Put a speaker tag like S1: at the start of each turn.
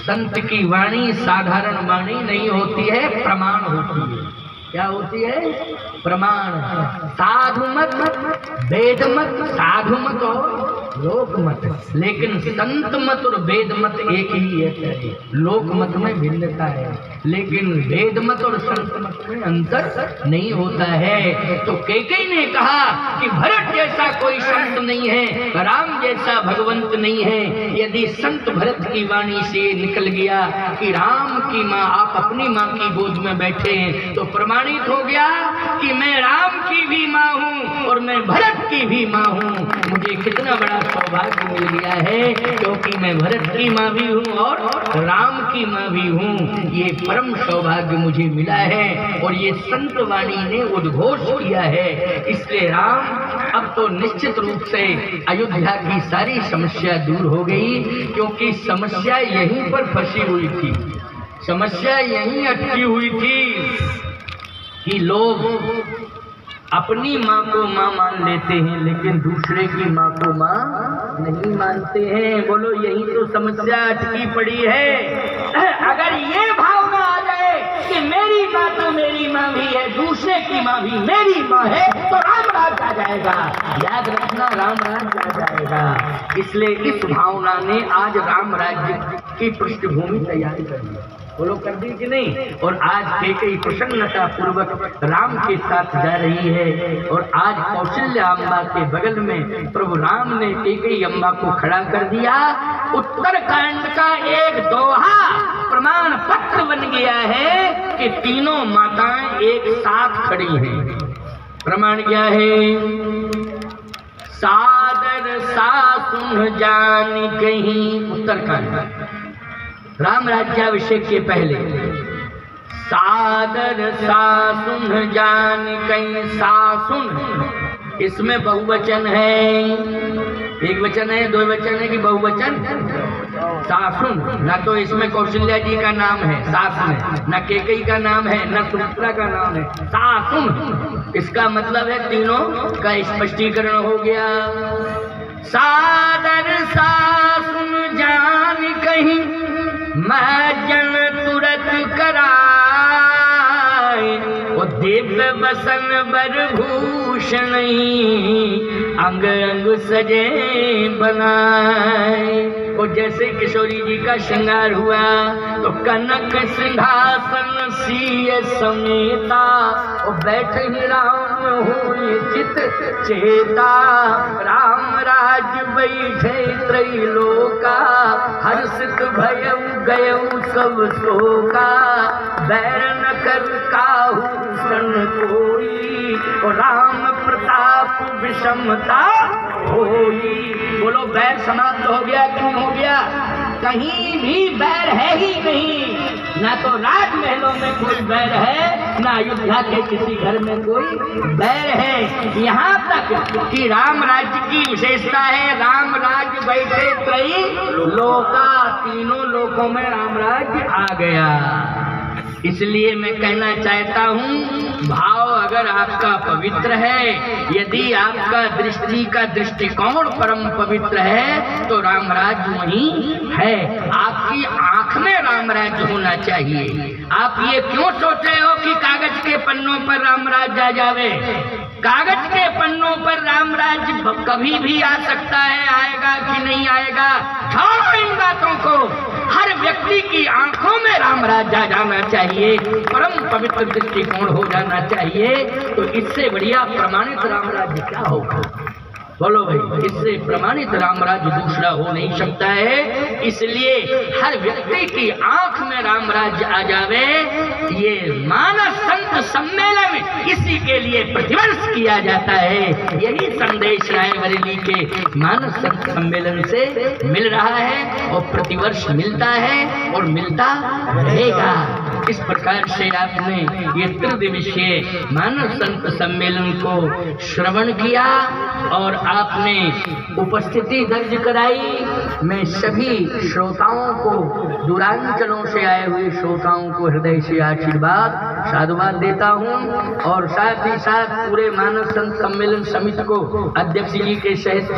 S1: संत की वाणी साधारण वाणी नहीं होती है, प्रमाण होती है। क्या होती है? प्रमाण। साधु मत, वेद मत, साधु मत और लोक मत, लेकिन संत मत और वेद मत एक ही है। लोक मत में भिन्नता है, लेकिन वेद मत और संत मत में अंतर नहीं होता है। तो कैकेयी ने कहा कि भरत जैसा कोई संत नहीं है, राम जैसा भगवंत नहीं है। यदि संत भरत की वाणी से निकल गया कि राम की माँ, आप अपनी माँ की गोद में बैठे हैं, तो प्रमाणित हो गया कि मैं राम की भी माँ हूँ और मैं भरत की भी माँ हूँ। मुझे कितना बड़ा सौभाग्य मिल गया है, क्योंकि मैं भरत की माँ भी हूँ और राम की माँ भी हूँ। ये परम सौभाग्य मुझे मिला है और ये संत वाणी ने उद्घोष किया है। इसलिए राम अब तो निश्चित रूप से अयोध्या की सारी समस्या दूर हो गई, क्योंकि समस्या यहीं पर फंसी हुई थी, समस्या यहीं अटकी हुई थी कि लोग अपनी माँ को माँ मान लेते हैं, लेकिन दूसरे की माँ को माँ नहीं मानते हैं। बोलो, यही तो समस्या अटकी पड़ी है। अगर ये भावना आ जाए कि मेरी माँ तो मेरी माँ भी है, दूसरे की माँ भी मेरी माँ है, तो राम राज आ जाएगा। याद रखना, राम राज आ जाएगा। इसलिए इस भावना ने आज राम राज्य की पृष्ठभूमि तैयार कर दी। बोलो, कर दी कि नहीं? और आज कैकेयी प्रसन्नता पूर्वक राम के साथ जा रही है। और आज कौशल्या अम्बा के बगल में प्रभु राम ने कैकेयी अम्बा को खड़ा कर दिया। उत्तरकांड का एक दोहा प्रमाण पत्र बन गया है कि तीनों माताएं एक साथ खड़ी हैं। प्रमाण क्या है? सादर सासुन जान कहीं, उत्तरकांड राम राज्याभिषेक के पहले, सादर सासुन जान कहीं, सासुन इसमें बहुवचन है, एक वचन है, दो वचन है कि बहुवचन? सासुन। ना तो इसमें कौशल्या जी का नाम है सास में, न कैकेयी का नाम है, न सुमित्रा का नाम है, सासुन। इसका मतलब है तीनों का स्पष्टीकरण हो गया। सादर सासुन जान कहीं, मैं जन तुरत कराए, वो दिव्य बसन बर भूषण अंग अंग सजे बनाए। और जैसे किशोरी जी का श्रृंगार हुआ तो कनक सिंहासन सीय समेता, और बैठ ही राम हुई चित चेता। राम राज बैठे त्रैलोका, हर्षित भयउ गयउ सब शोका। बैर न कर काहू सन कोई, और राम प्रताप विषमता होई। बोलो, बैर समाप्त हो गया कि नहीं हो गया? कहीं भी बैर है ही नहीं। ना तो राजमहलों में कोई बैर है, ना अयोध्या के किसी घर में कोई बैर है। यहाँ तक कि राम राज्य की विशेषता है, राम राज्य बैठे त्रैलोका, तीनों लोकों में राम राज्य आ गया। इसलिए मैं कहना चाहता हूँ, भाव अगर आपका पवित्र है, यदि आपका दृष्टि का दृष्टिकोण परम पवित्र है, तो राम राज्य वहीं है। आपकी आंख में राम राज्य होना चाहिए। आप ये क्यों सोच रहे हो कि कागज के पन्नों पर राम राज्य आ जावे? कागज के पन्नों पर राम राज्य कभी भी आ सकता है, आएगा कि नहीं आएगा? छोड़ो इन बातों को। हर व्यक्ति की आंखों में राम राज्य आ जाना चाहिए, परम पवित्र दृष्टिकोण हो जाना चाहिए। तो इससे बढ़िया प्रमाणित राम राज्य क्या होगा? बोलो भाई, इससे प्रमाणित राम राज्य दूसरा हो नहीं सकता है। इसलिए हर व्यक्ति की आंख में राम राज्य आ जावे, ये मानस संत सम्मेलन इसी के लिए प्रतिवर्ष किया जाता है। यही संदेश रायबरेली के मानस संत सम्मेलन से मिल रहा है और प्रतिवर्ष मिलता है और मिलता रहेगा। इस प्रकार से आपने ये त्रिदिवसीय मानस संत सम्मेलन को श्रवण किया और आपने उपस्थिति दर्ज कराई। मैं सभी श्रोताओं को, दूरांचलों से आए हुए श्रोताओं को हृदय से आशीर्वाद साधुवाद देता हूँ और साथ ही साथ पूरे मानस संत सम्मेलन समिति को अध्यक्ष जी के सहित